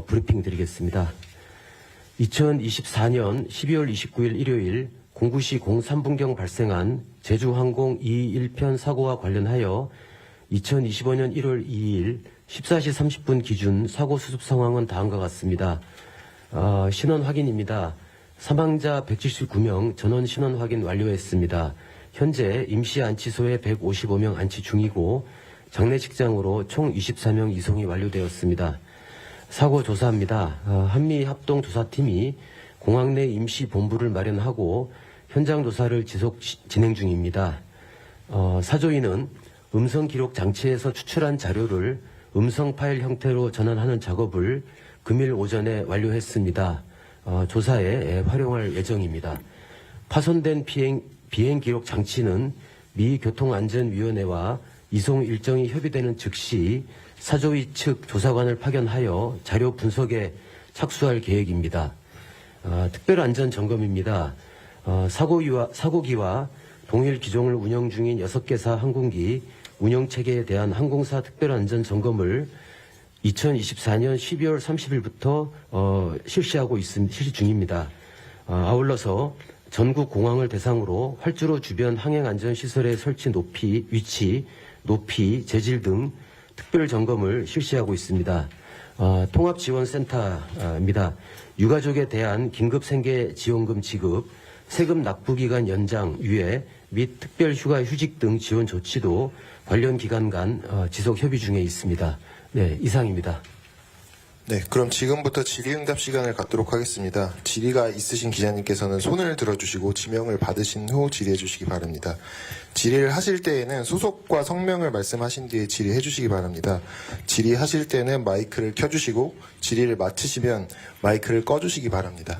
브리핑 드리겠습니다. 2024년 12월 29일 일요일 09시 03분경 발생한 제주항공 221편 사고와 관련하여 2025년 1월 2일 14시 30분 기준 사고 수습 상황은 다음과 같습니다. 신원 확인입니다. 사망자 179명, 전원 신원 확인 완료했습니다. 현재 임시 안치소에 155명 안치 중이고 장례식장으로 총 24명 이송이 완료되었습니다. 사고 조사입니다. 한미합동조사팀이 공항 내 임시 본부를 마련하고 현장 조사를 진행 중입니다. 사조인은 음성 기록 장치에서 추출한 자료를 음성 파일 형태로 전환하는 작업을 금일 오전에 완료했습니다. 조사에 활용할 예정입니다. 파손된 비행 기록 장치는 미 교통안전위원회와 이송 일정이 협의되는 즉시 사조위 측 조사관을 파견하여 자료 분석에 착수할 계획입니다. 특별안전 점검입니다. 사고기와 동일 기종을 운영 중인 6개사 항공기 운영체계에 대한 항공사 특별안전 점검을 2024년 12월 30일부터 실시 중입니다. 아울러서 전국 공항을 대상으로 활주로 주변 항행안전시설의 설치 위치, 높이, 재질 등 특별 점검을 실시하고 있습니다. 통합지원센터입니다. 유가족에 대한 긴급생계지원금 지급, 세금 납부기간 연장, 유예 및 특별휴가 휴직 등 지원 조치도 관련 기관 간 지속 협의 중에 있습니다. 네, 이상입니다. 네, 그럼 지금부터 질의응답 시간을 갖도록 하겠습니다. 질의가 있으신 기자님께서는 손을 들어주시고 지명을 받으신 후 질의해 주시기 바랍니다. 질의를 하실 때에는 소속과 성명을 말씀하신 뒤에 질의해 주시기 바랍니다. 질의하실 때는 마이크를 켜주시고 질의를 마치시면 마이크를 꺼주시기 바랍니다.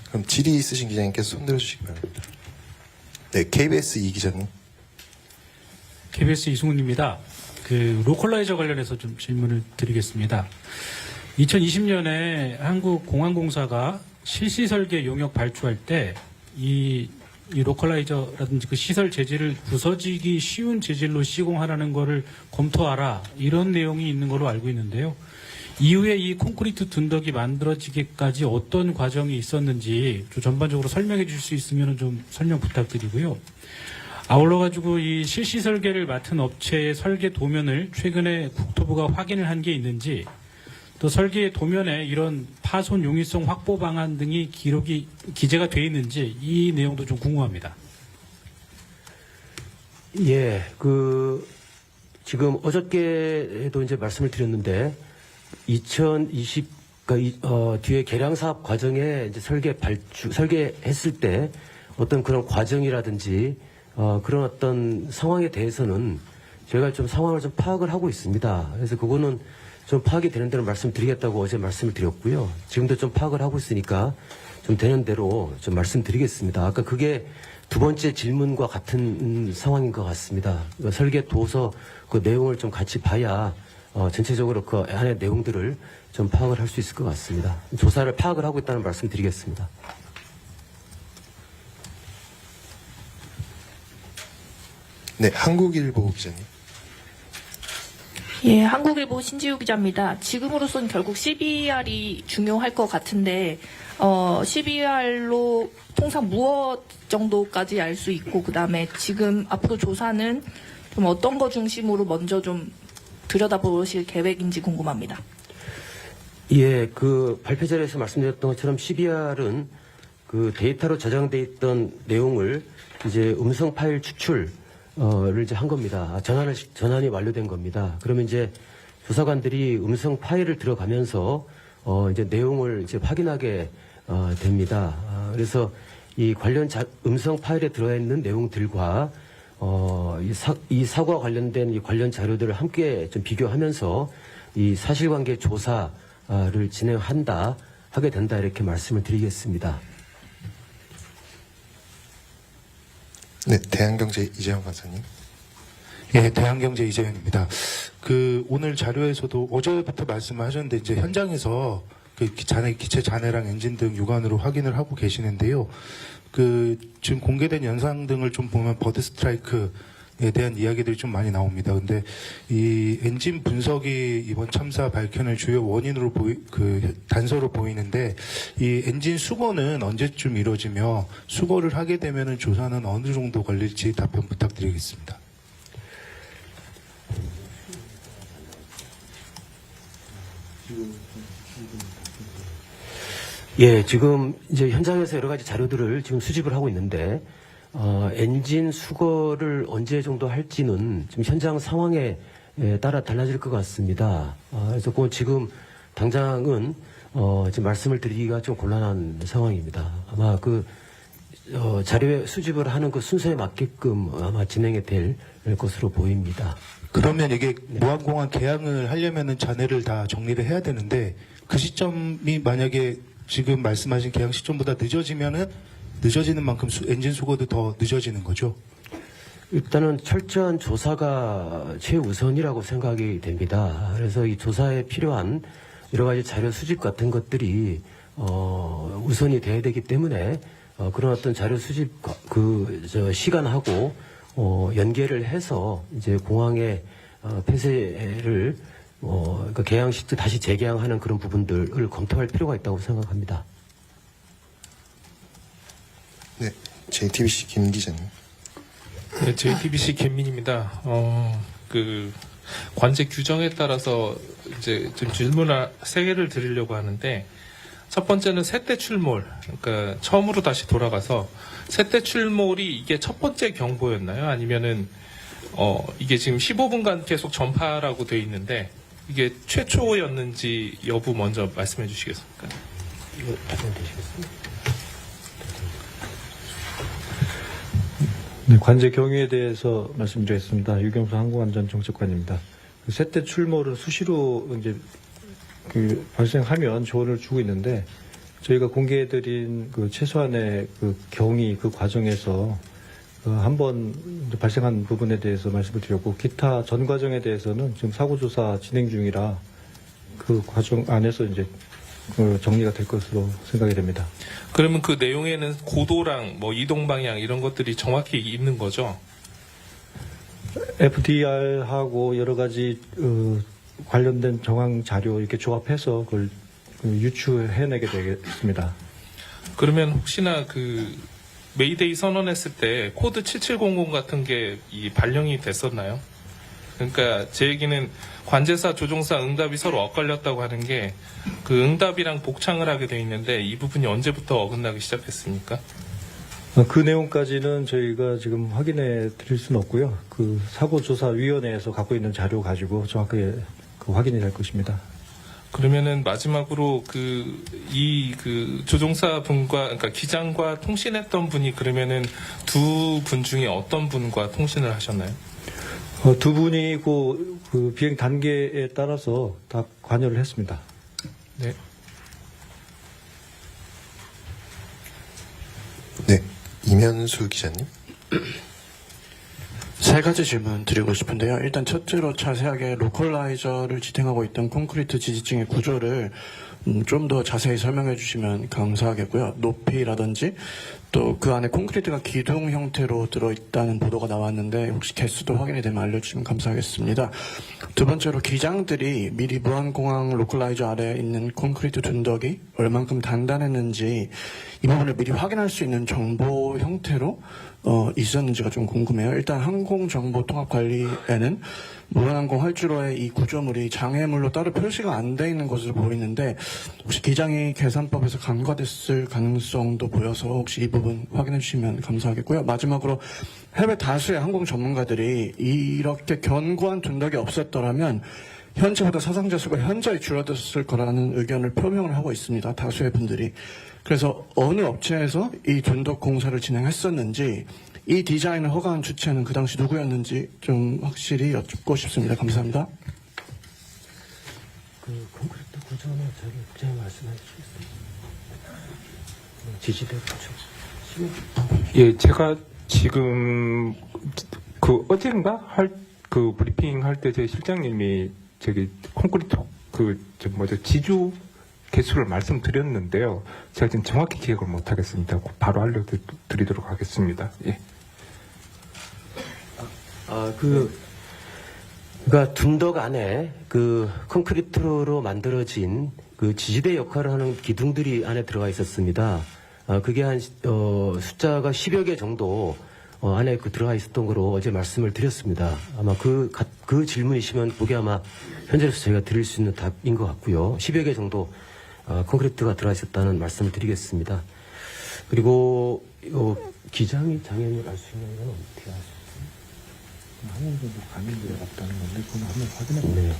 그럼 질의 있으신 기자님께서 손 들어주시기 바랍니다. 네, KBS 이 기자님. KBS 이승훈입니다. 로컬라이저 관련해서 좀 질문을 드리겠습니다. 2020년에 한국공항공사가 실시 설계 용역 발주할 때 이 로컬라이저라든지 그 시설 재질을 부서지기 쉬운 재질로 시공하라는 거를 검토하라 이런 내용이 있는 걸로 알고 있는데요. 이후에 이 콘크리트 둔덕이 만들어지기까지 어떤 과정이 있었는지 좀 전반적으로 설명해 주실 수 있으면 좀 설명 부탁드리고요. 아울러 가지고 이 실시 설계를 맡은 업체의 설계 도면을 최근에 국토부가 확인을 한 게 있는지, 또 설계 도면에 이런 파손 용이성 확보 방안 등이 기재가 돼 있는지 이 내용도 좀 궁금합니다. 예, 지금 어저께도 이제 말씀을 드렸는데 2020 뒤에 개량 사업 과정에 이제 설계했을 때 어떤 그런 과정이라든지 그런 어떤 상황에 대해서는 저희가 좀 상황을 좀 파악을 하고 있습니다. 그래서 그거는 좀 파악이 되는 대로 말씀드리겠다고 어제 말씀을 드렸고요. 지금도 좀 파악을 하고 있으니까 좀 되는 대로 좀 말씀드리겠습니다. 아까 그게 두 번째 질문과 같은 상황인 것 같습니다. 설계 도서 그 내용을 좀 같이 봐야 전체적으로 그 안의 내용들을 좀 파악을 할 수 있을 것 같습니다. 조사를 파악을 하고 있다는 말씀 드리겠습니다. 네, 한국일보 기자님. 예, 한국일보 신지우 기자입니다. 지금으로선 결국 CBR이 중요할 것 같은데, CBR로 통상 무엇 정도까지 알 수 있고, 그 다음에 지금 앞으로 조사는 좀 어떤 거 중심으로 먼저 좀 들여다보실 계획인지 궁금합니다. 예, 발표 자리에서 말씀드렸던 것처럼 CBR은 데이터로 저장돼 있던 내용을 이제 음성 파일 추출, 를 이제 한 겁니다. 전환이 완료된 겁니다. 그러면 이제 조사관들이 음성 파일을 들어가면서 이제 내용을 이제 확인하게 됩니다. 그래서 이 관련 음성 파일에 들어가 있는 내용들과 이 사고와 관련된 이 관련 자료들을 함께 좀 비교하면서 이 사실관계 조사를 하게 된다 이렇게 말씀을 드리겠습니다. 네, 대한경제 이재영 간사님. 예, 대한경제 이재현입니다. 오늘 자료에서도 어제부터 말씀을 하셨는데 이제 현장에서 기체 잔해랑 엔진 등 육안으로 확인을 하고 계시는데요. 지금 공개된 영상 등을 좀 보면 버드 스트라이크 대한 이야기들이 좀 많이 나옵니다. 근데 이 엔진 분석이 이번 참사 밝혀낼 주요 원인으로 단서로 보이는데 이 엔진 수거는 언제쯤 이루어지며 수거를 하게 되면은 조사는 어느 정도 걸릴지 답변 부탁드리겠습니다. 예, 지금 이제 현장에서 여러 가지 자료들을 지금 수집을 하고 있는데, 엔진 수거를 언제 정도 할지는 지금 현장 상황에 따라 달라질 것 같습니다. 그래서 그 지금 당장은 지금 말씀을 드리기가 좀 곤란한 상황입니다. 아마 자료에 수집을 하는 그 순서에 맞게끔 아마 진행이 될 것으로 보입니다. 그러면 이게 무한공항 개항을 하려면은 잔해를 다 정리를 해야 되는데 그 시점이 만약에 지금 말씀하신 개항 시점보다 늦어지면은 늦어지는 만큼 엔진 수거도 더 늦어지는 거죠? 일단은 철저한 조사가 최우선이라고 생각이 됩니다. 그래서 이 조사에 필요한 여러 가지 자료 수집 같은 것들이 우선이 돼야 되기 때문에 그런 어떤 자료 수집 시간하고 연계를 해서 이제 공항의 폐쇄를 그러니까 개항 시트 다시 재개항하는 그런 부분들을 검토할 필요가 있다고 생각합니다. 네, JTBC 김 기자님. 네, JTBC 김민입니다. 관제 규정에 따라서 이제 좀 질문을 3개를 드리려고 하는데, 첫 번째는 세대 출몰, 그러니까 처음으로 다시 돌아가서 세대 출몰이 이게 첫 번째 경보였나요? 아니면은 이게 지금 15분간 계속 전파라고 돼 있는데 이게 최초였는지 여부 먼저 말씀해 주시겠습니까? 이거 답변 되시겠습니까? 네, 관제 경위에 대해서 말씀드리겠습니다. 유경수 항공안전정책관입니다. 세대 출몰은 수시로 이제 발생하면 조언을 주고 있는데 저희가 공개해드린 최소한의 경위 과정에서 한번 발생한 부분에 대해서 말씀을 드렸고 기타 전 과정에 대해서는 지금 사고조사 진행 중이라 그 과정 안에서 이제 정리가 될 것으로 생각이 됩니다. 그러면 그 내용에는 고도랑 이동 방향 이런 것들이 정확히 있는 거죠? FDR하고 여러 가지 관련된 정황 자료 이렇게 조합해서 그걸 유추해내게 되겠습니다. 그러면 혹시나 메이데이 선언했을 때 코드 7700 같은 게 발령이 됐었나요? 그러니까 제 얘기는 관제사, 조종사 응답이 서로 엇갈렸다고 하는 게 그 응답이랑 복창을 하게 돼 있는데 이 부분이 언제부터 어긋나기 시작했습니까? 그 내용까지는 저희가 지금 확인해 드릴 수는 없고요. 사고조사위원회에서 갖고 있는 자료 가지고 정확하게 확인이 될 것입니다. 그러면은 마지막으로 조종사 분과, 그러니까 기장과 통신했던 분이 그러면은 두 분 중에 어떤 분과 통신을 하셨나요? 두 분이 그 비행 단계에 따라서 다 관여를 했습니다. 네. 네, 이면수 기자님. 세 가지 질문 드리고 싶은데요. 일단 첫째로 자세하게 로컬라이저를 지탱하고 있던 콘크리트 지지층의 구조를 좀 더 자세히 설명해 주시면 감사하겠고요. 높이라든지 또 그 안에 콘크리트가 기둥 형태로 들어있다는 보도가 나왔는데 혹시 개수도 확인이 되면 알려주시면 감사하겠습니다. 두 번째로 기장들이 미리 무한공항 로컬라이저 아래에 있는 콘크리트 둔덕이 얼만큼 단단했는지 이 부분을 미리 확인할 수 있는 정보 형태로 있었는지가 좀 궁금해요. 일단 항공정보통합관리에는 무한항공 활주로의 이 구조물이 장애물로 따로 표시가 안 돼 있는 것으로 보이는데 혹시 기장이 계산법에서 간과됐을 가능성도 보여서 혹시 이 부분 확인해 주시면 감사하겠고요. 마지막으로 해외 다수의 항공 전문가들이 이렇게 견고한 둔덕이 없었더라면 현재보다 사상자 수가 현저히 줄어들었을 거라는 의견을 표명을 하고 있습니다. 다수의 분들이. 그래서 어느 업체에서 이 둔덕 공사를 진행했었는지 이 디자인을 허가한 주체는 그 당시 누구였는지 좀 확실히 여쭙고 싶습니다. 감사합니다. 콘크리트 구조는 저기 부장님 말씀해 주시겠어요? 지지대 구조. 예, 제가 지금 어젠가 브리핑 할 때 제 실장님이 콘크리트 지주 개수를 말씀드렸는데요. 제가 지금 정확히 기억을 못 하겠습니다. 바로 알려드리도록 하겠습니다. 예. 그러니까 둔덕 안에 그 콘크리트로 만들어진 그 지지대 역할을 하는 기둥들이 안에 들어가 있었습니다. 그게 한 숫자가 10여 개 정도 안에 들어가 있었던 거로 어제 말씀을 드렸습니다. 아마 그 질문이시면 그게 아마 현재로서 저희가 드릴 수 있는 답인 것 같고요. 10여 개 정도 콘크리트가 들어가 있었다는 말씀을 드리겠습니다. 그리고 기장이 장애인을 알 수 있는 건 어떻게 하죠? 한명 정도 감염이 들어갔다는 건데 그건 한번 확인해 보세요.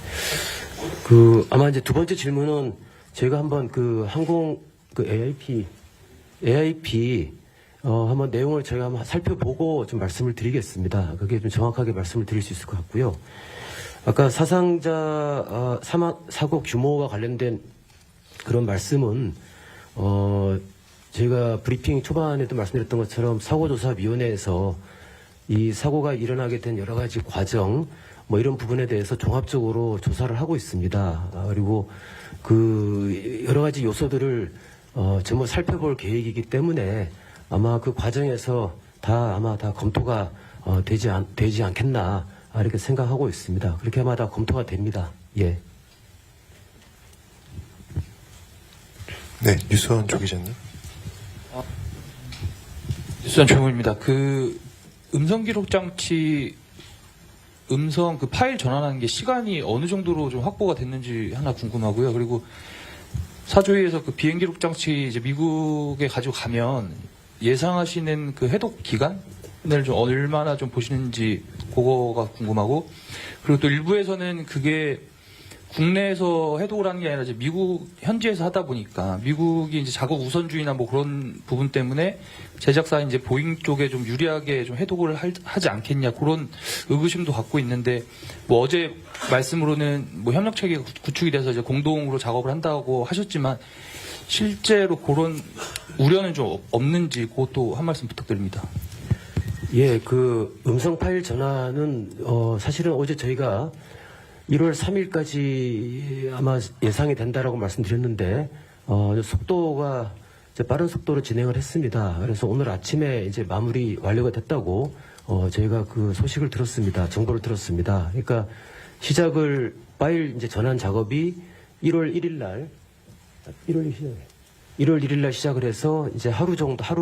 네. 아마 이제 두 번째 질문은 제가 한번 AIP 한번 내용을 제가 한번 살펴보고 좀 말씀을 드리겠습니다. 그게 좀 정확하게 말씀을 드릴 수 있을 것 같고요. 아까 사상자 사고 규모와 관련된 그런 말씀은 제가 브리핑 초반에도 말씀드렸던 것처럼 사고조사위원회에서 이 사고가 일어나게 된 여러 가지 과정, 이런 부분에 대해서 종합적으로 조사를 하고 있습니다. 그리고 그 여러 가지 요소들을 전부 살펴볼 계획이기 때문에 아마 그 과정에서 아마 다 검토가 되지 않겠나 이렇게 생각하고 있습니다. 그렇게 아마 다 검토가 됩니다. 예. 네, 유수원 조 기자님. 유수원 최고입니다. 음성 기록 장치 음성 파일 전환하는 게 시간이 어느 정도로 좀 확보가 됐는지 하나 궁금하고요. 그리고 사조위에서 비행 기록 장치 이제 미국에 가지고 가면 예상하시는 해독 기간을 좀 얼마나 좀 보시는지 그거가 궁금하고, 그리고 또 일부에서는 그게 국내에서 해독을 하는 게 아니라 이제 미국 현지에서 하다 보니까 미국이 이제 작업 우선주의나 그런 부분 때문에 제작사인 이제 보잉 쪽에 좀 유리하게 좀 해독을 하지 않겠냐 그런 의구심도 갖고 있는데, 어제 말씀으로는 협력 체계가 구축이 돼서 이제 공동으로 작업을 한다고 하셨지만 실제로 그런 우려는 좀 없는지 그것도 한 말씀 부탁드립니다. 예, 음성 파일 전환은 사실은 어제 저희가 1월 3일까지 아마 예상이 된다라고 말씀드렸는데 속도가 이제 빠른 속도로 진행을 했습니다. 그래서 오늘 아침에 이제 마무리 완료가 됐다고 저희가 그 소식을 들었습니다. 정보를 들었습니다. 그러니까 파일 이제 전환 작업이 1월 1일 날 1월 1일 날 시작을 해서 이제 하루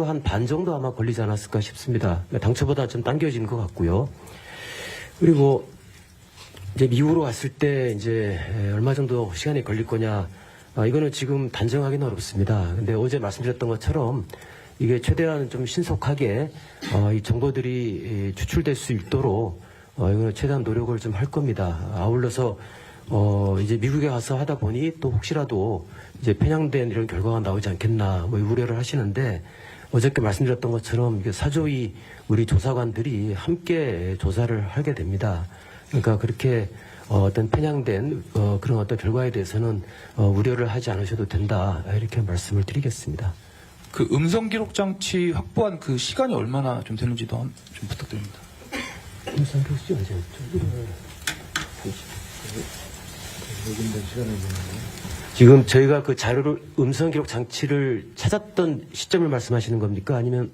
한 반 정도 아마 걸리지 않았을까 싶습니다. 당초보다 좀 당겨진 것 같고요. 그리고 이제 미국으로 갔을 때 이제 얼마 정도 시간이 걸릴 거냐, 이거는 지금 단정하기는 어렵습니다. 근데 어제 말씀드렸던 것처럼 이게 최대한 좀 신속하게 이 정보들이 추출될 수 있도록 이거는 최대한 노력을 좀 할 겁니다. 아울러서 이제 미국에 가서 하다 보니 또 혹시라도 이제 편향된 이런 결과가 나오지 않겠나 우려를 하시는데, 어저께 말씀드렸던 것처럼 이게 사조위 우리 조사관들이 함께 조사를 하게 됩니다. 그러니까 그렇게 어떤 편향된 그런 어떤 결과에 대해서는 우려를 하지 않으셔도 된다, 이렇게 말씀을 드리겠습니다. 음성 기록 장치 확보한 시간이 얼마나 좀 되는지도 좀 부탁드립니다. 음성 기록 장치 언제 지금 저희가 자료를 음성 기록 장치를 찾았던 시점을 말씀하시는 겁니까? 아니면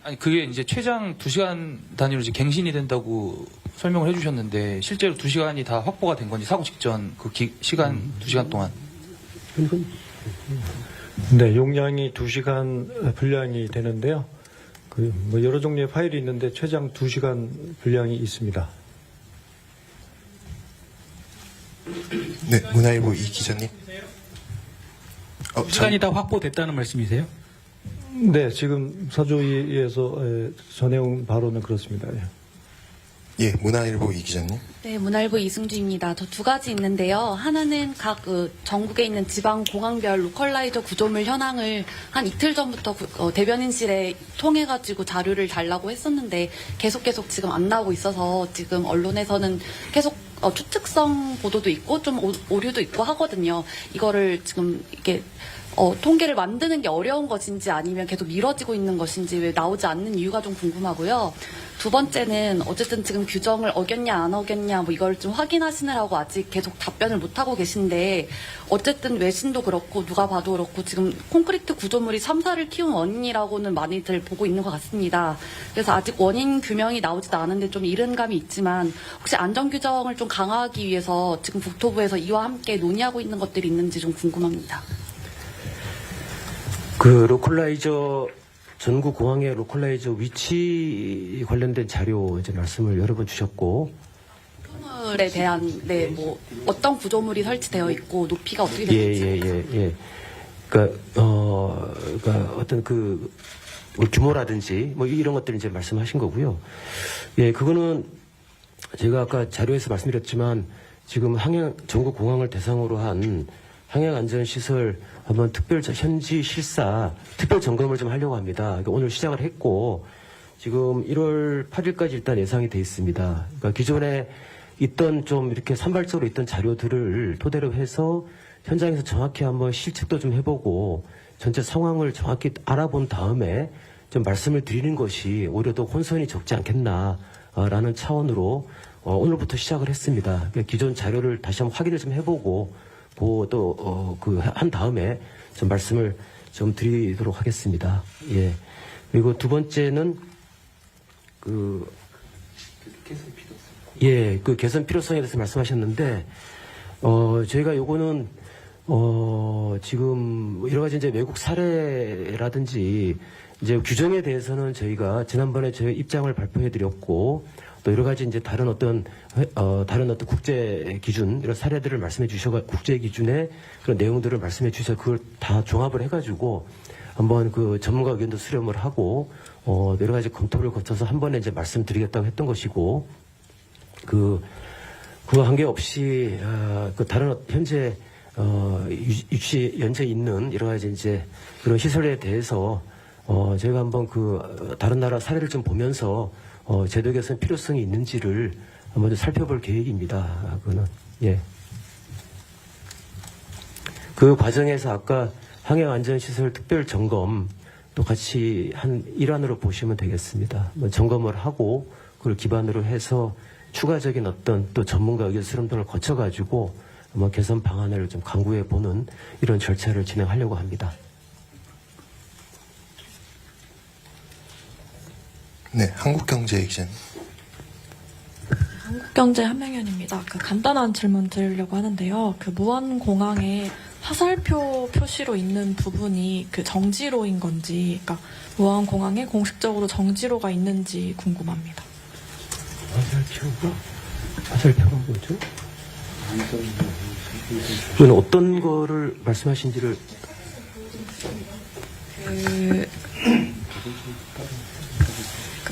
아니 그게 이제 최장 2시간 단위로 이제 갱신이 된다고 설명을 해주셨는데 실제로 2시간이 다 확보가 된 건지, 사고 직전 시간 2시간 동안. 네, 용량이 2시간 분량이 되는데요. 여러 종류의 파일이 있는데 최장 2시간 분량이 있습니다. 네, 문화일보 이 기자님. 시간이 다 확보됐다는 말씀이세요? 네, 지금 사조위에서 전해온 바로는 그렇습니다. 예, 문화일보 이 기자님. 네, 문화일보 이승주입니다. 저 두 가지 있는데요. 하나는 각 전국에 있는 지방 공항별 로컬라이저 구조물 현황을 한 이틀 전부터 대변인실에 통해가지고 자료를 달라고 했었는데 계속 지금 안 나오고 있어서 지금 언론에서는 계속 추측성 보도도 있고 좀 오류도 있고 하거든요. 이거를 지금 이게 통계를 만드는 게 어려운 것인지 아니면 계속 미뤄지고 있는 것인지 왜 나오지 않는 이유가 좀 궁금하고요. 두 번째는 어쨌든 지금 규정을 어겼냐 안 어겼냐 뭐 이걸 좀 확인하시느라고 아직 계속 답변을 못 하고 계신데 어쨌든 외신도 그렇고 누가 봐도 그렇고 지금 콘크리트 구조물이 참사를 키운 원인이라고는 많이들 보고 있는 것 같습니다. 그래서 아직 원인 규명이 나오지도 않은데 좀 이른 감이 있지만 혹시 안전 규정을 좀 강화하기 위해서 지금 국토부에서 이와 함께 논의하고 있는 것들이 있는지 좀 궁금합니다. 그 로컬라이저 전국 공항의 로컬라이저 위치 관련된 자료 이제 말씀을 여러 번 주셨고, 구조물에 대한 뭐 어떤 구조물이 설치되어 있고 높이가 어떻게 되는지. 그러니까 어떤 그 규모라든지 뭐 이런 것들 이제 말씀하신 거고요. 예, 그거는 제가 아까 자료에서 말씀드렸지만 지금 전국 공항을 대상으로 한 항행 안전 시설 한번 현지 실사 특별 점검을 좀 하려고 합니다. 그러니까 오늘 시작을 했고 지금 1월 8일까지 일단 예상이 돼 있습니다. 그러니까 기존에 있던 좀 이렇게 산발적으로 있던 자료들을 토대로 해서 현장에서 정확히 한번 실측도 좀 해보고 전체 상황을 정확히 알아본 다음에 좀 말씀을 드리는 것이 오히려 더 혼선이 적지 않겠나라는 차원으로 오늘부터 시작을 했습니다. 그러니까 기존 자료를 다시 한번 확인을 좀 해보고 한 다음에 좀 말씀을 좀 드리도록 하겠습니다. 예. 그리고 두 번째는 그 개선 필요성에 대해서 말씀하셨는데, 저희가 요거는, 지금 여러 가지 이제 외국 사례라든지 이제 규정에 대해서는 저희가 지난번에 저희 입장을 발표해 드렸고, 또 여러 가지 이제 다른 어떤 국제 기준, 이런 사례들을 말씀해 주셔가, 국제 기준의 그런 내용들을 말씀해 주셔서 그걸 다 종합을 해가지고 한번 그 전문가 의견도 수렴을 하고, 여러 가지 검토를 거쳐서 한 번에 이제 말씀드리겠다고 했던 것이고, 그와 관계없이, 다른 현재, 연재 있는 여러 가지 이제 그런 시설에 대해서, 저희가 한번 다른 나라 사례를 좀 보면서, 제도 개선 필요성이 있는지를 한번 좀 살펴볼 계획입니다. 그거는, 예. 그 과정에서 아까 항해안전시설 특별 점검 또 같이 한 일환으로 보시면 되겠습니다. 점검을 하고 그걸 기반으로 해서 추가적인 어떤 또 전문가 의견 수렴 등을 거쳐가지고 한번 개선 방안을 좀 강구해 보는 이런 절차를 진행하려고 합니다. 네, 한국경제 기자님. 한국경제 한명현입니다. 간단한 질문 드리려고 하는데요. 무안공항에 화살표 표시로 있는 부분이 정지로인 건지, 그러니까 무안공항에 공식적으로 정지로가 있는지 궁금합니다. 화살표가 뭐죠? 그건 어떤 거를 말씀하신지를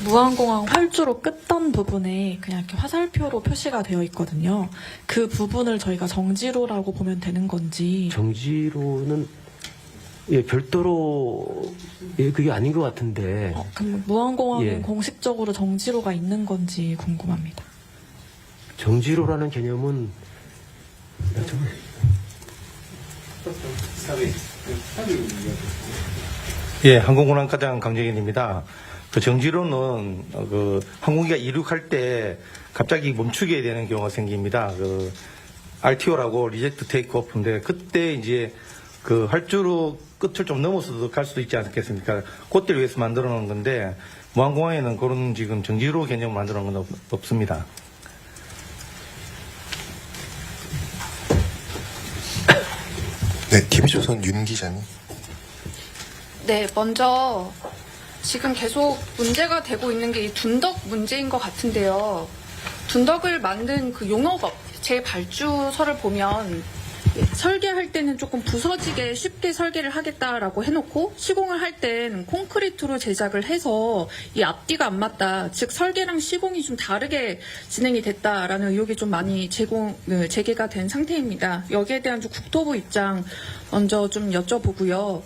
무안공항 활주로 끝단 부분에 그냥 이렇게 화살표로 표시가 되어 있거든요. 그 부분을 저희가 정지로라고 보면 되는 건지. 정지로는 별도로 그게 아닌 것 같은데. 그럼 무안공항은 공식적으로 정지로가 있는 건지 궁금합니다. 정지로라는 개념은 항공운항과장 강정현입니다. 정지로는 항공기가 이륙할 때 갑자기 멈추게 되는 경우가 생깁니다. RTO라고 리젝트 테이크오프인데 그때 이제 활주로 끝을 좀 넘어서도 갈 수도 있지 않겠습니까? 그때를 위해서 만들어 놓은 건데 무안공항에는 그런 지금 정지로 개념을 만들어 놓은 건 없습니다. 네, TV조선 윤 기자님. 네, 먼저 지금 계속 문제가 되고 있는 게 이 둔덕 문제인 것 같은데요. 둔덕을 만든 용역업, 제 발주서를 보면 설계할 때는 조금 부서지게 쉽게 설계를 하겠다라고 해놓고 시공을 할 땐 콘크리트로 제작을 해서 이 앞뒤가 안 맞다. 즉 설계랑 시공이 좀 다르게 진행이 됐다라는 의혹이 좀 많이 제기가 된 상태입니다. 여기에 대한 국토부 입장 먼저 좀 여쭤보고요.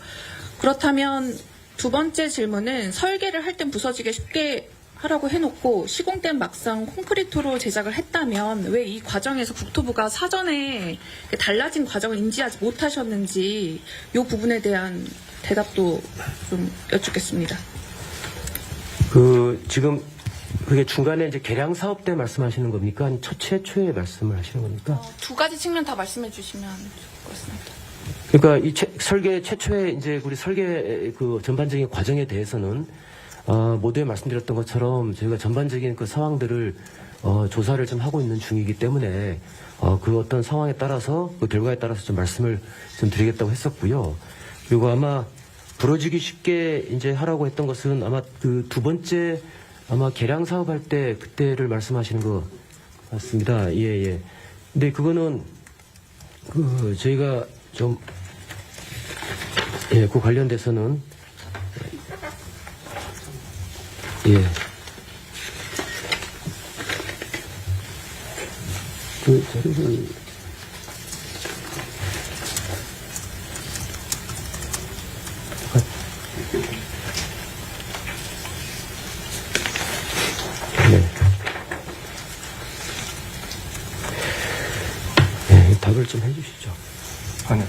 그렇다면 두 번째 질문은 설계를 할 땐 부서지게 쉽게 하라고 해놓고 시공 때는 막상 콘크리트로 제작을 했다면 왜 이 과정에서 국토부가 사전에 달라진 과정을 인지하지 못하셨는지 이 부분에 대한 대답도 좀 여쭙겠습니다. 지금 그게 중간에 이제 개량 사업 때 말씀하시는 겁니까? 아니면 최초에 말씀을 하시는 겁니까? 두 가지 측면 다 말씀해 주시면 좋을 것 같습니다. 그러니까 이 설계 최초에 이제 우리 설계 그 전반적인 과정에 대해서는 모두에 말씀드렸던 것처럼 저희가 전반적인 그 상황들을 조사를 좀 하고 있는 중이기 때문에 그 어떤 상황에 따라서 그 결과에 따라서 좀 말씀을 좀 드리겠다고 했었고요. 그리고 아마 부러지기 쉽게 이제 하라고 했던 것은 아마 그 두 번째 아마 개량 사업할 때 그때를 말씀하시는 것 같습니다. 예, 예. 근데 그거는 그 저희가 좀 예, 그 관련돼서는 예. 그 자료를 네, 답을 좀 해주시죠. 아니요.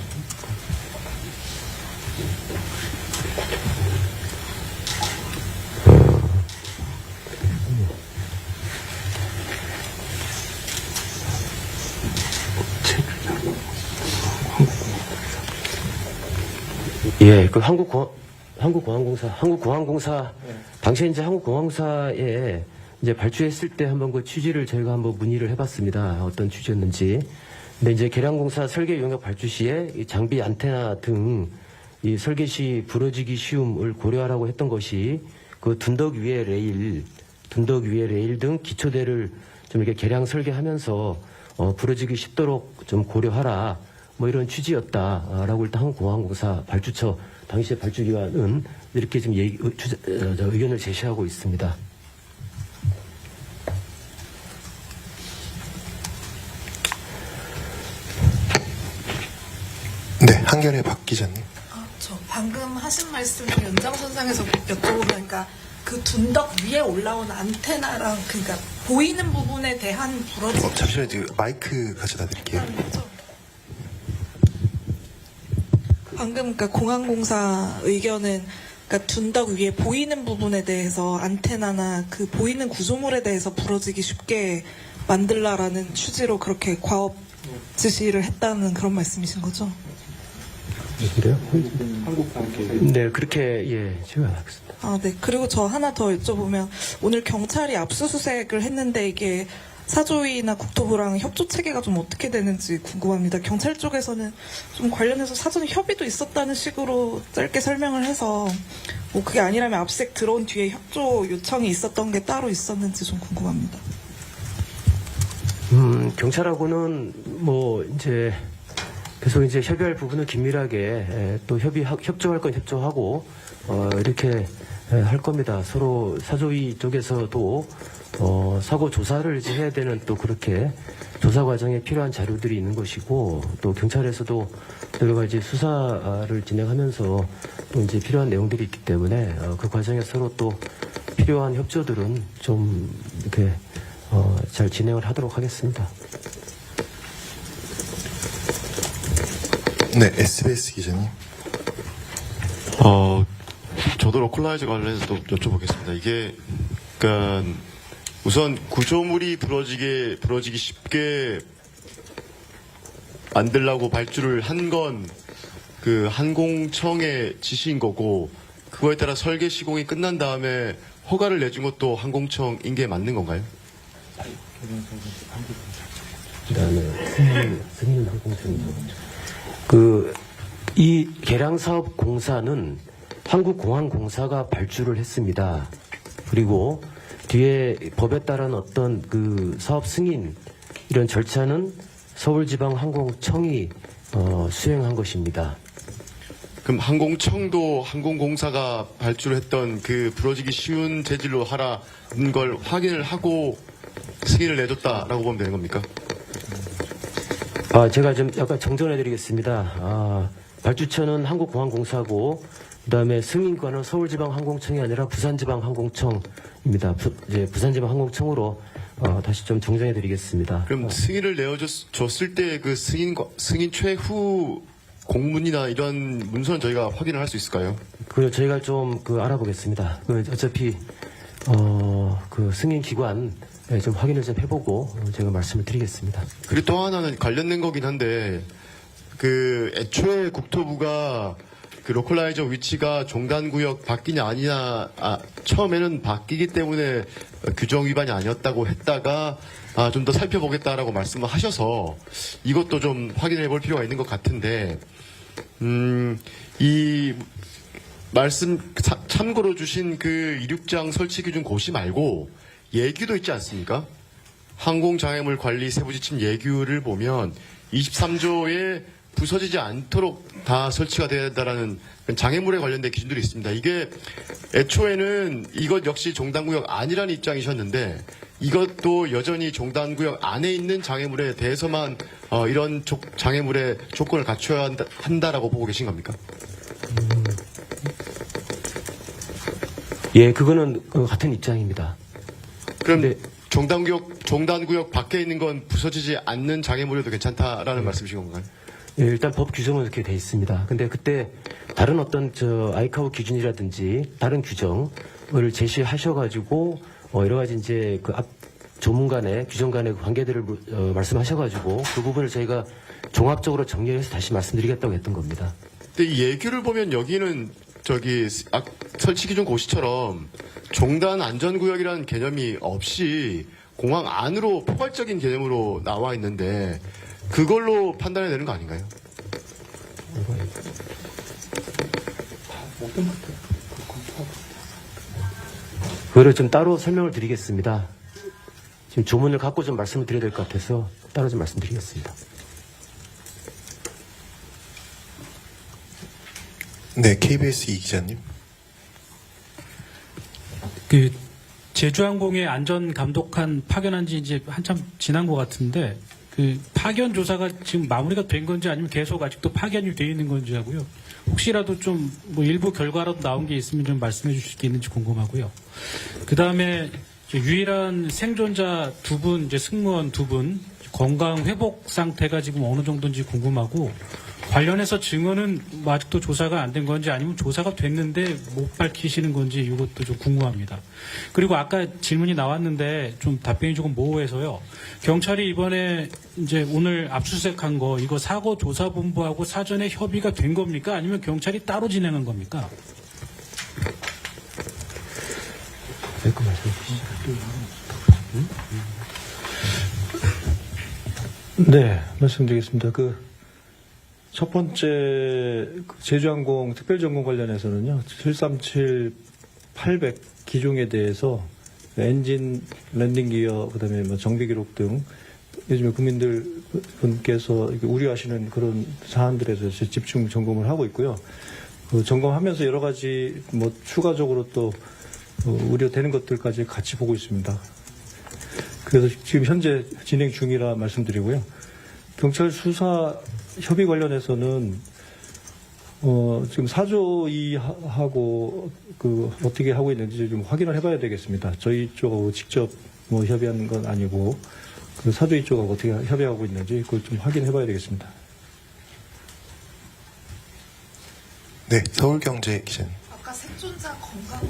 예, 그 한국공항공사 당시에 이제 한국공항공사에 이제 발주했을 때 한번 그 취지를 저희가 한번 문의를 해봤습니다. 어떤 취지였는지. 근데 이제 계량공사 설계 용역 발주 시에 이 장비 안테나 등 이 설계 시 부러지기 쉬움을 고려하라고 했던 것이 그 둔덕 위에 레일 등 기초대를 좀 이렇게 개량 설계하면서 부러지기 쉽도록 좀 고려하라. 뭐 이런 취지였다라고 일단 한국공항공사 발주처 당시의 발주기관은 이렇게 좀 의견을 제시하고 있습니다. 네, 한겨레 박 기자님. 저 방금 하신 말씀을 연장선상에서 여쭤보면, 그러니까 그 둔덕 위에 올라온 안테나랑 그러니까 보이는 부분에 대한 부러짐. 잠시만요, 마이크 가져다 드릴게요. 방금 그러니까 공항공사 의견은 그러니까 둔덕 위에 보이는 부분에 대해서 안테나나 그 보이는 구조물에 대해서 부러지기 쉽게 만들라라는 취지로 그렇게 과업 지시를 했다는 그런 말씀이신 거죠? 그래요? 네, 그렇게 예, 제가 하겠습니다. 아, 네. 그리고 저 하나 더 여쭤보면, 오늘 경찰이 압수수색을 했는데 이게 사조위나 국토부랑 협조 체계가 좀 어떻게 되는지 궁금합니다. 경찰 쪽에서는 좀 관련해서 사전 협의도 있었다는 식으로 짧게 설명을 해서 뭐 그게 아니라면 압수수색 들어온 뒤에 협조 요청이 있었던 게 따로 있었는지 좀 궁금합니다. 경찰하고는 뭐 이제 계속 이제 협의할 부분은 긴밀하게 또 협조할 건 협조하고 이렇게 할 겁니다. 서로 사조위 쪽에서도 사고 조사를 이제 해야 되는 또 그렇게 조사 과정에 필요한 자료들이 있는 것이고 또 경찰에서도 여러 가지 수사를 진행하면서 또 이제 필요한 내용들이 있기 때문에 그 과정에 서로 또 필요한 협조들은 좀 이렇게 잘 진행을 하도록 하겠습니다. 네, SBS 기자님. 저도 로컬라이저 관련해서 또 여쭤보겠습니다. 이게, 그러니까 우선 구조물이 부러지기 쉽게 만들라고 발주를 한 건 그 항공청의 지시인 거고, 그거에 따라 설계 시공이 끝난 다음에 허가를 내준 것도 항공청인 게 맞는 건가요? 그다음에 승인 항공청이죠. 이 계량사업 공사는 한국공항공사가 발주를 했습니다. 그리고 뒤에 법에 따른 어떤 그 사업 승인 이런 절차는 서울지방항공청이 수행한 것입니다. 그럼 항공청도 항공공사가 발주를 했던 그 부러지기 쉬운 재질로 하라는 걸 확인을 하고 승인을 내줬다라고 보면 되는 겁니까? 제가 좀 약간 정정해 드리겠습니다. 발주처는 한국공항공사고 그다음에 승인권은 서울지방항공청이 아니라 부산지방항공청입니다. 이제 부산지방항공청으로 다시 좀 정정해드리겠습니다. 그럼 승인을 내어줬을 때 그 승인 최후 공문이나 이런 문서는 저희가 확인을 할 수 있을까요? 그 저희가 좀 알아보겠습니다. 어차피 그 승인 기관 좀 확인을 좀 해보고 제가 말씀을 드리겠습니다. 그리고 또 하나는 관련된 거긴 한데 그 애초에 국토부가 그 로컬라이저 위치가 종단구역 바뀌냐 아니냐 처음에는 바뀌기 때문에 규정 위반이 아니었다고 했다가 좀 더 살펴보겠다라고 말씀을 하셔서 이것도 좀 확인해 볼 필요가 있는 것 같은데 이 말씀 참고로 주신 그 이륙장 설치 기준 고시 말고 예규도 있지 않습니까? 항공장애물 관리 세부지침 예규를 보면 23조에 부서지지 않도록 다 설치가 되어야 된다라는 장애물에 관련된 기준들이 있습니다. 이게 애초에는 이것 역시 종단구역 아니라는 입장이셨는데 이것도 여전히 종단구역 안에 있는 장애물에 대해서만 이런 장애물의 조건을 갖춰야 한다라고 보고 계신 겁니까? 예, 그거는 같은 입장입니다. 그럼 종단구역 밖에 있는 건 부서지지 않는 장애물에도 괜찮다라는 말씀이신 건가요? 예, 일단 법 규정은 이렇게 돼 있습니다. 근데 그때 다른 어떤 아이카오 기준이라든지 다른 규정을 제시하셔가지고 여러 가지 이제 그 앞 조문 간의 규정 간의 관계들을 말씀하셔가지고 그 부분을 저희가 종합적으로 정리해서 다시 말씀드리겠다고 했던 겁니다. 근데 이 예규를 보면 여기는 설치 기준 고시처럼 종단 안전구역이라는 개념이 없이 공항 안으로 포괄적인 개념으로 나와 있는데 그걸로 판단해야 되는 거 아닌가요? 그거를 좀 따로 설명을 드리겠습니다. 지금 조문을 갖고 좀 말씀을 드려야 될 것 같아서 따로 좀 말씀드리겠습니다. 네, KBS 이 기자님. 그 제주항공의 안전 감독관 파견한 지 이제 한참 지난 것 같은데 그 파견 조사가 지금 마무리가 된 건지 아니면 계속 아직도 파견이 돼 있는 건지 하고요. 혹시라도 좀 뭐 일부 결과라도 나온 게 있으면 좀 말씀해 주실 게 있는지 궁금하고요. 그 다음에 유일한 생존자 두 분, 이제 승무원 두 분 건강 회복 상태가 지금 어느 정도인지 궁금하고 관련해서 증언은 뭐 아직도 조사가 안 된 건지 아니면 조사가 됐는데 못 밝히시는 건지 이것도 좀 궁금합니다. 그리고 아까 질문이 나왔는데 좀 답변이 조금 모호해서요. 경찰이 이번에 이제 오늘 압수수색한 거 이거 사고조사본부하고 사전에 협의가 된 겁니까? 아니면 경찰이 따로 진행한 겁니까? 네, 말씀드리겠습니다. 첫 번째 제주항공 특별점검 관련해서는요, 737-800 기종에 대해서 엔진, 랜딩 기어, 그다음에 뭐 정비 기록 등 요즘에 국민들 분께서 우려하시는 그런 사안들에 대해서 집중 점검을 하고 있고요. 그 점검하면서 여러 가지 뭐 추가적으로 또 우려되는 것들까지 같이 보고 있습니다. 그래서 지금 현재 진행 중이라 말씀드리고요. 경찰 수사 협의 관련해서는 지금 사조이하고 어떻게 하고 있는지 좀 확인을 해봐야 되겠습니다. 저희 쪽하고 직접 뭐 협의하는 건 아니고 그 사조이 쪽하고 어떻게 협의하고 있는지 그걸 좀 확인해봐야 되겠습니다. 네, 서울경제 기자님. 아까 생존자 건강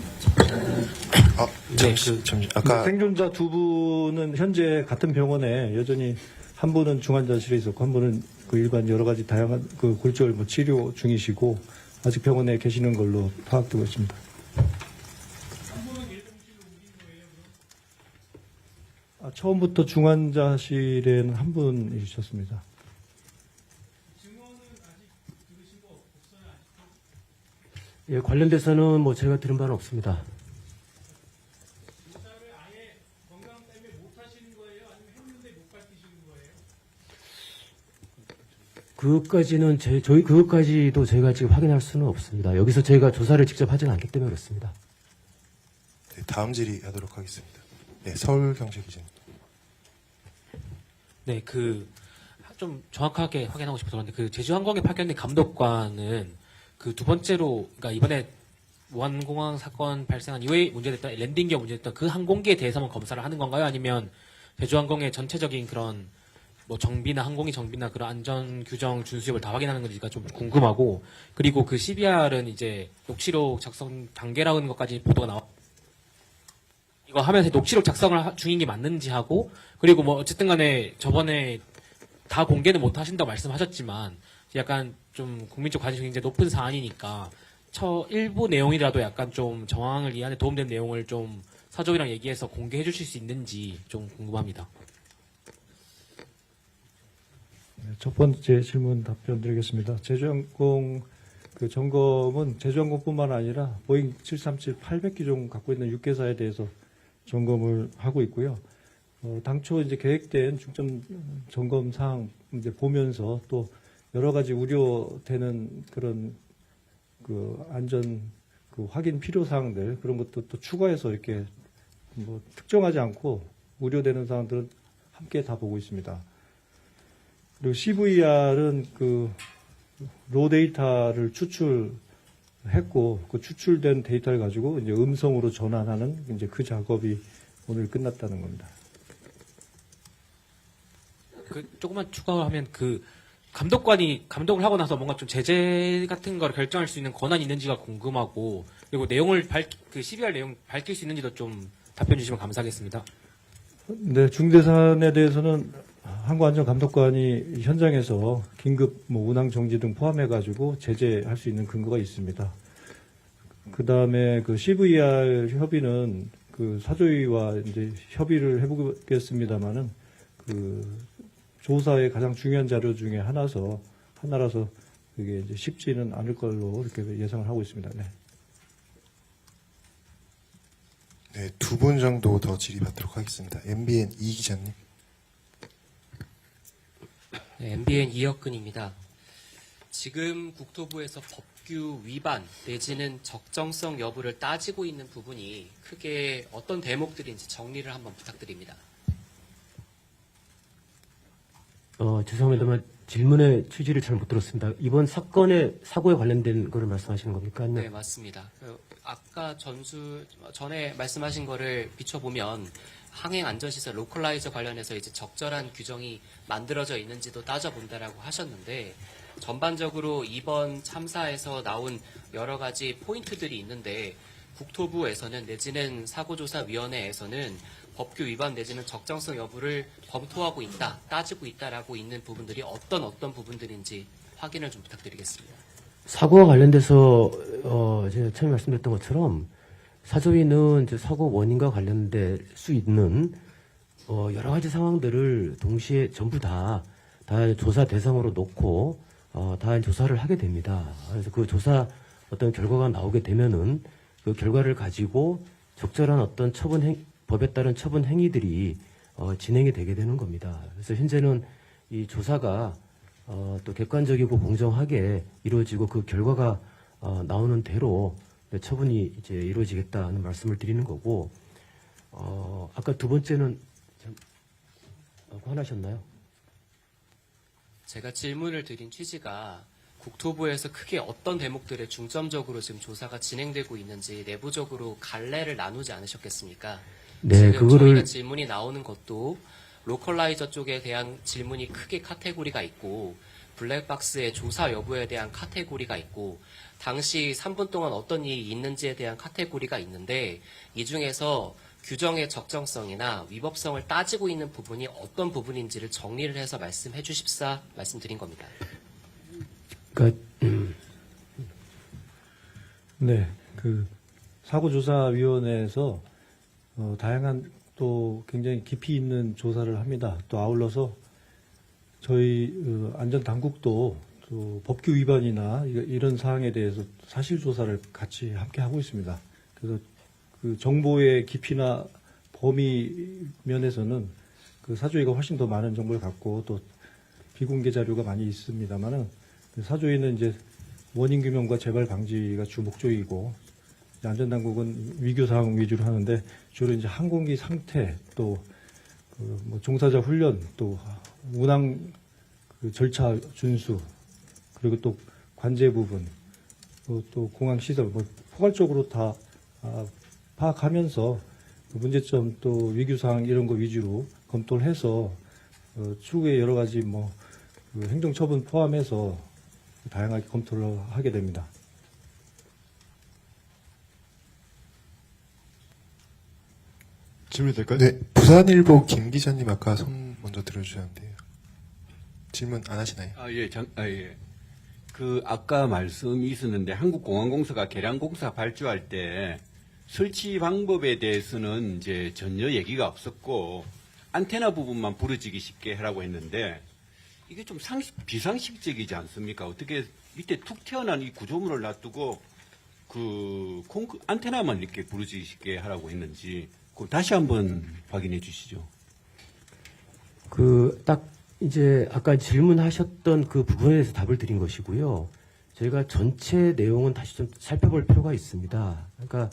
아까 생존자 두 분은 현재 같은 병원에 여전히 한 분은 중환자실에 있었고 한 분은 그 일반 여러 가지 다양한 그 골절 뭐 치료 중이시고 아직 병원에 계시는 걸로 파악되고 있습니다. 처음부터 중환자실에는 한 분이셨습니다. 예, 관련돼서는 뭐 제가 들은 바는 없습니다. 그것까지는 그것까지도 저희가 지금 확인할 수는 없습니다. 여기서 저희가 조사를 직접 하지는 않기 때문에 그렇습니다. 네, 다음 질의하도록 하겠습니다. 네, 서울경제 기자님. 네, 좀 정확하게 확인하고 싶어서 그런데 그 제주항공에 파견된 감독관은 그 두 번째로 그러니까 이번에 무한공항 사건 발생한 이후에 문제됐던 랜딩기어 문제됐던 그 항공기에 대해서만 검사를 하는 건가요? 아니면 제주항공의 전체적인 그런 뭐 정비나 항공기 정비나 그런 안전 규정 준수율을 다 확인하는 건지가 좀 궁금하고 그리고 그 CBR은 이제 녹취록 작성 단계라는 것까지 보도가 나와. 이거 하면서 녹취록 작성을 중인 게 맞는지 하고 그리고 뭐 어쨌든 간에 저번에 다 공개는 못 하신다고 말씀하셨지만 약간 좀 국민적 관심이 굉장히 높은 사안이니까 일부 내용이라도 약간 좀 정황을 이해하는 도움되는 내용을 좀 사족이랑 얘기해서 공개해 주실 수 있는지 좀 궁금합니다. 네, 첫 번째 질문 답변 드리겠습니다. 제주항공 그 점검은 제주항공뿐만 아니라 보잉 737 800기종 갖고 있는 6개사에 대해서 점검을 하고 있고요. 당초 이제 계획된 중점 점검 사항 이제 보면서 또 여러 가지 우려되는 그런 그 안전 그 확인 필요 사항들 그런 것도 또 추가해서 이렇게 뭐 특정하지 않고 우려되는 사항들은 함께 다 보고 있습니다. 그리고 CVR은 그 로 데이터를 추출했고 그 추출된 데이터를 가지고 이제 음성으로 전환하는 이제 그 작업이 오늘 끝났다는 겁니다. 그 조금만 추가하면 그 감독관이 감독을 하고 나서 뭔가 좀 제재 같은 걸 결정할 수 있는 권한이 있는지가 궁금하고 그리고 내용을 그 CBR 내용 밝힐 수 있는지도 좀 답변 주시면 감사하겠습니다. 네, 중대 사안에 대해서는 항공안전감독관이 현장에서 긴급 뭐 운항 정지 등 포함해가지고 제재할 수 있는 근거가 있습니다. 그 다음에 그 CVR 협의는 그 사조위와 이제 협의를 해보겠습니다만은 그 조사의 가장 중요한 자료 중에 하나라서 그게 이제 쉽지는 않을 걸로 이렇게 예상을 하고 있습니다. 네. 네, 두 분 정도 더 질의받도록 하겠습니다. MBN 이 기자님. 네, MBN 이혁근입니다. 지금 국토부에서 법규 위반 내지는 적정성 여부를 따지고 있는 부분이 크게 어떤 대목들인지 정리를 한번 부탁드립니다. 죄송합니다만 질문의 취지를 잘 못 들었습니다. 이번 사고에 관련된 거를 말씀하시는 겁니까? 네, 맞습니다. 아까 전에 말씀하신 거를 비춰보면 항행안전시설 로컬라이저 관련해서 이제 적절한 규정이 만들어져 있는지도 따져본다라고 하셨는데 전반적으로 이번 참사에서 나온 여러 가지 포인트들이 있는데 국토부에서는 내지는 사고조사위원회에서는 법규 위반 내지는 적정성 여부를 검토하고 있다, 따지고 있다라고 있는 부분들이 어떤 부분들인지 확인을 좀 부탁드리겠습니다. 사고와 관련돼서 제가 처음에 말씀드렸던 것처럼 사조위는 이제 사고 원인과 관련될 수 있는 여러 가지 상황들을 동시에 전부 다 조사 대상으로 놓고 다 조사를 하게 됩니다. 그래서 그 조사 어떤 결과가 나오게 되면은 그 결과를 가지고 적절한 어떤 법에 따른 처분 행위들이 진행이 되게 되는 겁니다. 그래서 현재는 이 조사가 또 객관적이고 공정하게 이루어지고 그 결과가 나오는 대로 처분이 이제 이루어지겠다는 말씀을 드리는 거고, 아까 두 번째는 화나셨나요? 제가 질문을 드린 취지가 국토부에서 크게 어떤 대목들에 중점적으로 지금 조사가 진행되고 있는지 내부적으로 갈래를 나누지 않으셨겠습니까? 네, 지금 저희가 질문이 나오는 것도 로컬라이저 쪽에 대한 질문이 크게 카테고리가 있고 블랙박스의 조사 여부에 대한 카테고리가 있고 당시 3분 동안 어떤 일이 있는지에 대한 카테고리가 있는데 이 중에서 규정의 적정성이나 위법성을 따지고 있는 부분이 어떤 부분인지를 정리를 해서 말씀해 주십사 말씀드린 겁니다. 네, 그 사고조사위원회에서 다양한 또 굉장히 깊이 있는 조사를 합니다. 또 아울러서 저희 안전당국도 또 법규 위반이나 이런 사항에 대해서 사실조사를 같이 함께 하고 있습니다. 그래서 그 정보의 깊이나 범위 면에서는 그 사조위가 훨씬 더 많은 정보를 갖고 또 비공개 자료가 많이 있습니다만은 사조위는 이제 원인 규명과 재발 방지가 주 목적이고 안전당국은 위교 사항 위주로 하는데 주로 이제 항공기 상태 또 뭐 종사자 훈련 또 운항 그 절차 준수, 그리고 또 관제 부분, 또 공항 시설, 뭐 포괄적으로 다 파악하면서 그 문제점 또 위기 사항 이런 거 위주로 검토를 해서 추후에 여러 가지 그 행정 처분 포함해서 다양하게 검토를 하게 됩니다. 질문 될까요? 네, 부산일보 김 기자님 아까 손 먼저 들어주셨는데요. 질문 안 하시나요? 예. 그 아까 말씀이 있었는데 한국공항공사가 계량공사 발주할 때 설치 방법에 대해서는 이제 전혀 얘기가 없었고 안테나 부분만 부러지기 쉽게 하라고 했는데 이게 좀 비상식적이지 않습니까? 어떻게 밑에 툭 튀어나온 이 구조물을 놔두고 그 안테나만 이렇게 부러지기 쉽게 하라고 했는지 그걸 다시 한번 확인해 주시죠. 딱 이제 아까 질문하셨던 그 부분에 대해서 답을 드린 것이고요. 저희가 전체 내용은 다시 좀 살펴볼 필요가 있습니다. 그러니까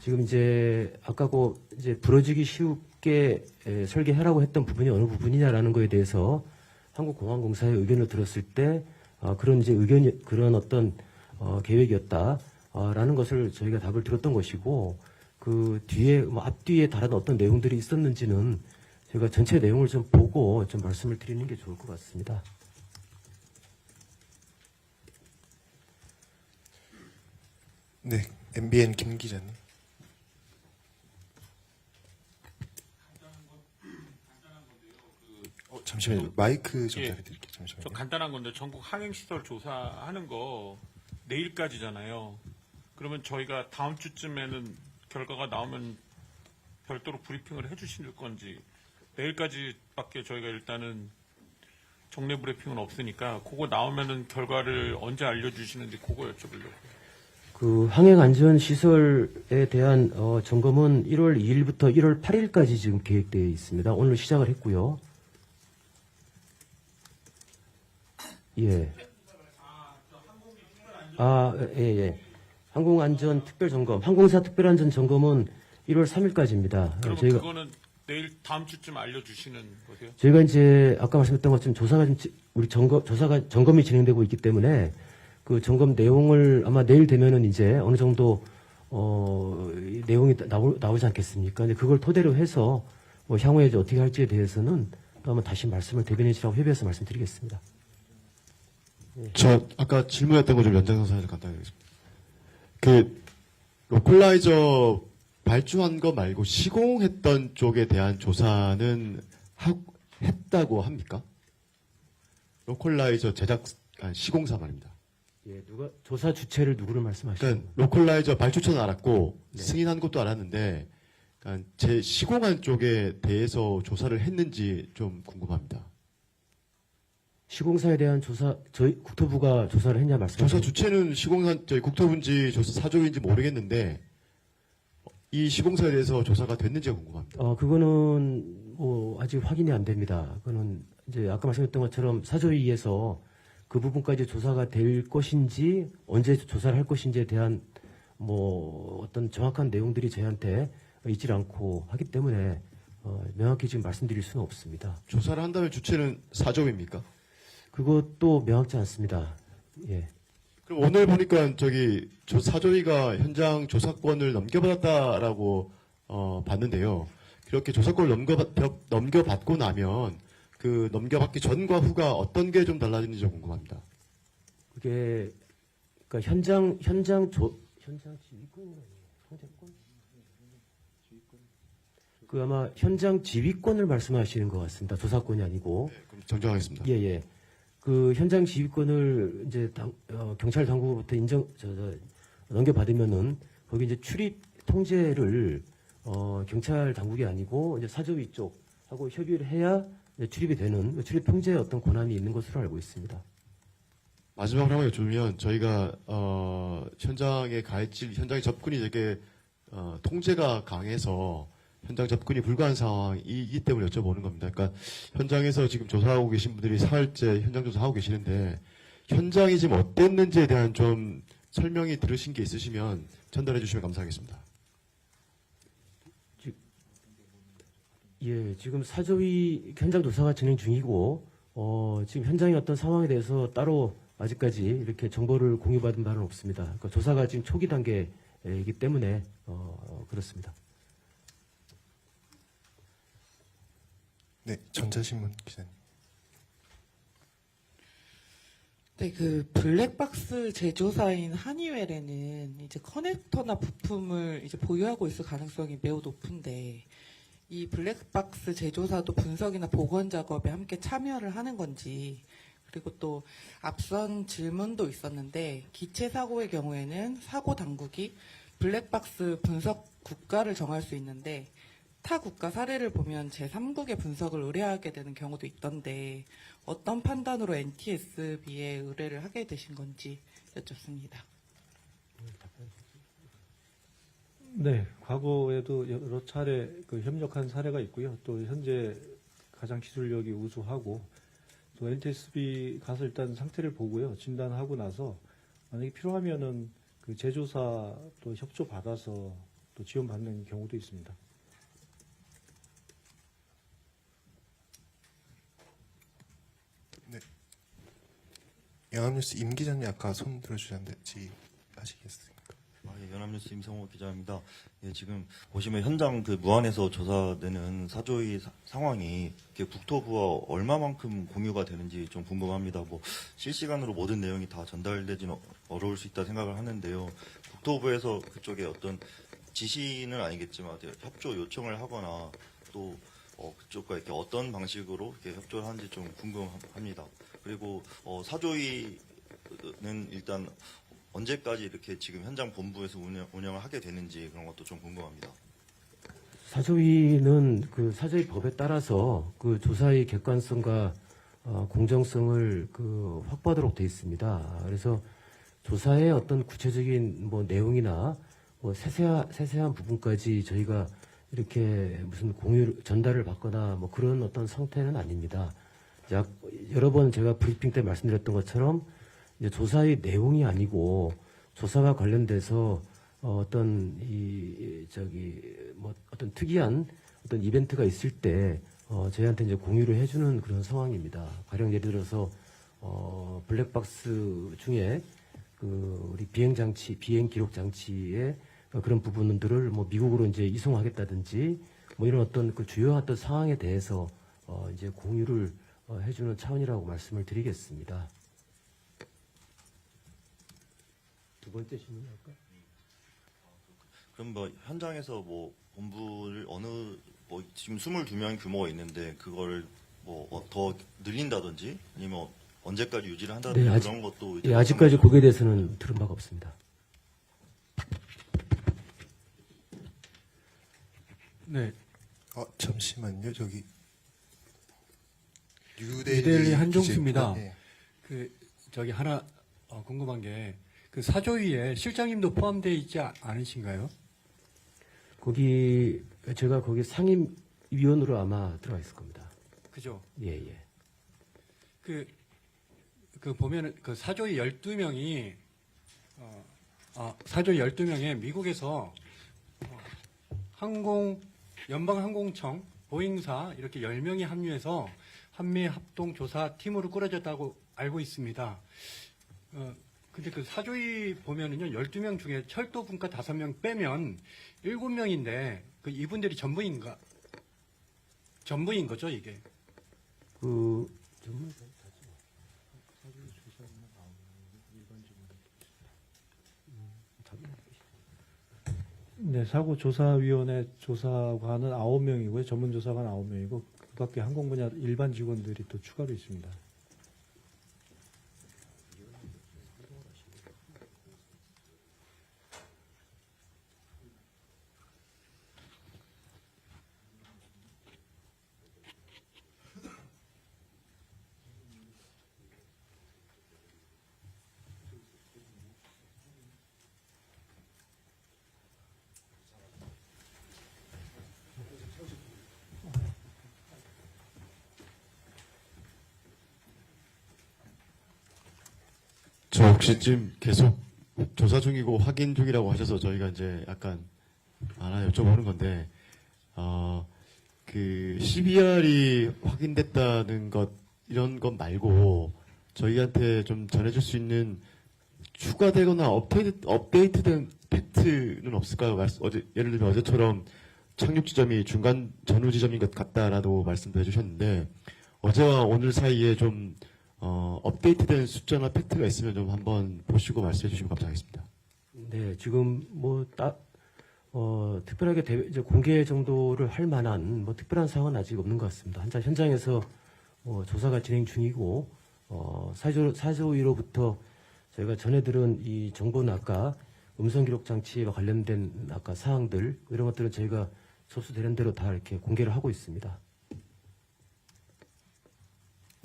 지금 이제 아까 이제 부러지기 쉽게 설계하라고 했던 부분이 어느 부분이냐라는 거에 대해서 한국공항공사의 의견을 들었을 때 그런 이제 그런 어떤 계획이었다라는 것을 저희가 답을 들었던 것이고, 그 뒤에 앞뒤에 다른 어떤 내용들이 있었는지는 제가 전체 내용을 좀 보고 좀 말씀을 드리는 게 좋을 것 같습니다. 네, MBN 김 기자님. 잠시만요. 마이크 좀 잘해드릴게요. 잠시만요. 저 간단한 건데 전국 항행시설 조사하는 거 내일까지잖아요. 그러면 저희가 다음 주쯤에는 결과가 나오면 별도로 브리핑을 해주실 건지, 내일까지밖에 저희가 일단은 정례 브리핑은 없으니까 그거 나오면은 결과를 언제 알려주시는지 그거 여쭤보려고요. 그 항행안전시설에 대한 점검은 1월 2일부터 1월 8일까지 지금 계획되어 있습니다. 오늘 시작을 했고요. 예. 예. 항공안전 특별점검, 항공사 특별안전점검은 1월 3일까지입니다. 그러면 저희가 그거는 내일 다음 주쯤 알려주시는 거세요? 저희가 이제 아까 말씀드렸던 것처럼 조사가 우리 점검이 진행되고 있기 때문에 그 점검 내용을 아마 내일 되면은 이제 어느 정도 내용이 나오지 않겠습니까? 근데 그걸 토대로 해서 향후에 이제 어떻게 할지에 대해서는 또 한번 다시 말씀을 대변인실하고 협의해서 말씀드리겠습니다. 저 아까 질문했던 거 좀 연장선상에서 간단히 하겠습니다. 그 로컬라이저 발주한 거 말고 시공했던 쪽에 대한 조사는 했다고 합니까? 로컬라이저 제작 시공사 말입니다. 예, 조사 주체를 누구를 말씀하시는 그러니까 로컬라이저 발주처는 알았고 네. 승인한 것도 알았는데, 그러니까 제 시공한 쪽에 대해서 조사를 했는지 좀 궁금합니다. 시공사에 대한 조사, 저희 국토부가 조사를 했냐 말씀하시는 조사 주체는 저희 국토부인지 조사 사조인지 모르겠는데 이 시공사에 대해서 조사가 됐는지가 궁금합니다. 그거는 아직 확인이 안 됩니다. 그거는 이제 아까 말씀드렸던 것처럼 사조위에서 그 부분까지 조사가 될 것인지 언제 조사를 할 것인지에 대한 어떤 정확한 내용들이 저희한테 있질 않고 하기 때문에 명확히 지금 말씀드릴 수는 없습니다. 조사를 한다면 주체는 사조위입니까? 그것도 명확치 않습니다. 예. 그럼 오늘 보니까 사조위가 현장 조사권을 넘겨받았다라고 봤는데요. 그렇게 조사권을 넘겨받고 나면 그 넘겨받기 전과 후가 어떤 게 좀 달라지는지 궁금합니다. 그게 그러니까 현장 지휘권 그 아마 현장 지휘권을 말씀하시는 것 같습니다. 조사권이 아니고. 네, 그럼 정정하겠습니다. 예. 그 현장 지휘권을 이제 경찰 당국으로부터 넘겨받으면은 거기 이제 출입 통제를 경찰 당국이 아니고 이제 사조위 쪽하고 협의를 해야 이제 출입이 되는 출입 통제의 어떤 권한이 있는 것으로 알고 있습니다. 마지막으로 한번 여쭈면 저희가 현장에 현장의 접근이 되게 통제가 강해서 현장 접근이 불가한 상황이기 때문에 여쭤보는 겁니다. 그러니까 현장에서 지금 조사하고 계신 분들이 사흘째 현장 조사하고 계시는데 현장이 지금 어땠는지에 대한 좀 설명이 들으신 게 있으시면 전달해 주시면 감사하겠습니다. 예, 지금 사조위 현장 조사가 진행 중이고 지금 현장의 어떤 상황에 대해서 따로 아직까지 이렇게 정보를 공유받은 바는 없습니다. 그러니까 조사가 지금 초기 단계이기 때문에 그렇습니다. 네, 전자신문 기자님. 네, 그 블랙박스 제조사인 하니웰에는 이제 커넥터나 부품을 이제 보유하고 있을 가능성이 매우 높은데 이 블랙박스 제조사도 분석이나 복원 작업에 함께 참여를 하는 건지, 그리고 또 앞선 질문도 있었는데 기체 사고의 경우에는 사고 당국이 블랙박스 분석 국가를 정할 수 있는데 타 국가 사례를 보면 제3국의 분석을 의뢰하게 되는 경우도 있던데 어떤 판단으로 NTSB에 의뢰를 하게 되신 건지 여쭙습니다. 네, 과거에도 여러 차례 그 협력한 사례가 있고요. 또 현재 가장 기술력이 우수하고 또 NTSB 가서 일단 상태를 보고요. 진단하고 나서 만약에 필요하면은 그 제조사 또 협조 받아서 또 지원받는 경우도 있습니다. 네. 연합뉴스 임 기자님 아까 손 들어주셨는데 아시겠습니까? 예, 연합뉴스 임성호 기자입니다. 예, 지금 보시면 현장 그 무안에서 조사되는 사조의 상황이 국토부와 얼마만큼 공유가 되는지 좀 궁금합니다. 뭐 실시간으로 모든 내용이 다 전달되지는 어려울 수 있다 생각을 하는데요. 국토부에서 그쪽에 어떤 지시는 아니겠지만 협조 요청을 하거나 또 그쪽과 이렇게 어떤 방식으로 이렇게 협조를 하는지 좀 궁금합니다. 그리고 사조위는 일단 언제까지 이렇게 지금 현장 본부에서 운영을 하게 되는지 그런 것도 좀 궁금합니다. 사조위는 그 사조위 법에 따라서 그 조사의 객관성과 공정성을 그 확보하도록 되어 있습니다. 그래서 조사의 어떤 구체적인 뭐 내용이나 뭐 세세한 부분까지 저희가 이렇게 무슨 전달을 받거나 뭐 그런 어떤 상태는 아닙니다. 여러 번 제가 브리핑 때 말씀드렸던 것처럼 이제 조사의 내용이 아니고 조사와 관련돼서 어떤 어떤 특이한 어떤 이벤트가 있을 때 저희한테 이제 공유를 해주는 그런 상황입니다. 가령 예를 들어서 블랙박스 중에 그 우리 비행 기록 장치의 그런 부분들을 뭐 미국으로 이제 이송하겠다든지 뭐 이런 어떤 그 주요 어떤 상황에 대해서 이제 공유를 해주는 차원이라고 말씀을 드리겠습니다. 두 번째 질문 할까요? 그럼 뭐 현장에서 뭐 본부를 뭐 지금 22명 규모가 있는데 그걸 뭐 더 늘린다든지 아니면 언제까지 유지를 한다든지 네, 그런 것도 이제 아직까지 거기에 대해서는 들은 바가 없습니다. 네. 잠시만요. 저기 뉴델리 한종수입니다. 네. 저기 하나 궁금한 게 그 사조위에 실장님도 포함되어 있지 않으신가요? 제가 거기 상임위원으로 아마 들어가 있을 겁니다. 그죠? 예. 그 보면은 그 사조위 12명이 사조위 12명에 미국에서 연방항공청, 보잉사 이렇게 10명이 합류해서 한미 합동 조사 팀으로 꾸려졌다고 알고 있습니다. 근데 그 사조위 보면은요, 12명 중에 철도분과 5명 빼면 7명인데, 이분들이 전부인 거죠, 이게? 네, 사고조사위원회 조사관은 9명이고요. 전문조사관 9명이고, 그 밖에 항공 분야 일반 직원들이 또 추가로 있습니다. 저 혹시 지금 계속 조사 중이고 확인 중이라고 하셔서 저희가 이제 약간 하나 여쭤보는 건데, 그 CBR이 확인됐다는 것 이런 것 말고 저희한테 좀 전해줄 수 있는 추가되거나 업데이트된 팩트는 없을까요? 예를 들면 어제처럼 착륙 지점이 중간 전후 지점인 것 같다라고 말씀도 해주셨는데 어제와 오늘 사이에 좀 업데이트된 숫자나 팩트가 있으면 좀 한번 보시고 말씀해 주시면 감사하겠습니다. 네, 지금 특별하게 이제 공개 정도를 할 만한 특별한 사항은 아직 없는 것 같습니다. 현장에서 조사가 진행 중이고 사조위로부터 저희가 전해들은 이 정보는 아까 음성 기록 장치와 관련된 아까 사항들 이런 것들은 저희가 접수되는 대로 다 이렇게 공개를 하고 있습니다.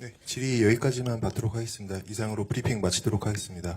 네, 질의 여기까지만 받도록 하겠습니다. 이상으로 브리핑 마치도록 하겠습니다.